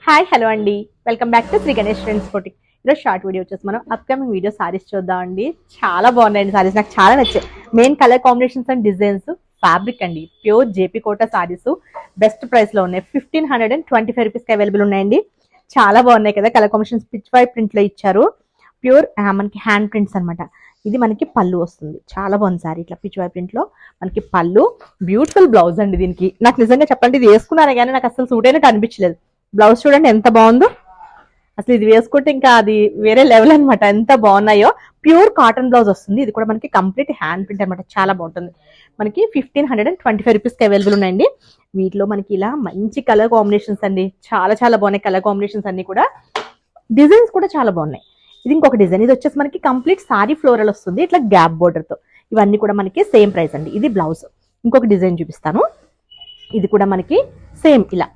Hi hello అండి, welcome back to Shri Ganesh friends boutique. ఈరోజు short video వచ్చేసి మనం అప్కమింగ్ వీడియో సారీస్ చూద్దాం అండి. చాలా బాగున్నాయండి సారీస్, నాకు చాలా నచ్చాయి. Main colour combinations and designs, fabric అండి pure JP Kota saris best price లో ఉన్నాయి. 1525 రూపీస్ కి అవైలబుల్ ఉన్నాయండి. చాలా బాగున్నాయి కదా, colour combinations Pichwai print లో ఇచ్చారు. ప్యూర్ మనకి హ్యాండ్ ప్రింట్స్ అనమాట. ఇది మనకి పళ్ళు వస్తుంది, చాలా బాగుంది సారీ. ఇట్లా పిచ్ వై ప్రింట్ లో మనకి పళ్ళు, బ్యూటిఫుల్ బ్లౌజ్ అండి. దీనికి నాకు నిజంగా చెప్పండి, ఇది వేసుకున్నాను కానీ నాకు అసలు సూట్ అయినట్టు అనిపించలేదు. బ్లౌజ్ చూడండి ఎంత బాగుందో, అసలు ఇది వేసుకుంటే ఇంకా అది వేరే లెవెల్ అనమాట. ఎంత బాగున్నాయో. ప్యూర్ కాటన్ బ్లౌజ్ వస్తుంది. ఇది కూడా మనకి కంప్లీట్ హ్యాండ్ ప్రింట్ అనమాట. చాలా బాగుంటుంది. మనకి 1525 రూపీస్ కి అవైలబుల్ ఉన్నాయండి. వీటిలో మనకి ఇలా మంచి కలర్ కాంబినేషన్స్ అండి, చాలా చాలా బాగున్నాయి కలర్ కాంబినేషన్స్ అన్ని కూడా. డిజైన్స్ కూడా చాలా బాగున్నాయి. ఇది ఇంకొక డిజైన్, ఇది వచ్చేసి మనకి కంప్లీట్ సారీ ఫ్లోరల్ వస్తుంది ఇట్లా గ్యాప్ బోర్డర్ తో. ఇవన్నీ కూడా మనకి సేమ్ ప్రైస్ అండి. ఇది బ్లౌజ్. ఇంకొక డిజైన్ చూపిస్తాను. ఇది కూడా మనకి సేమ్ ఇలా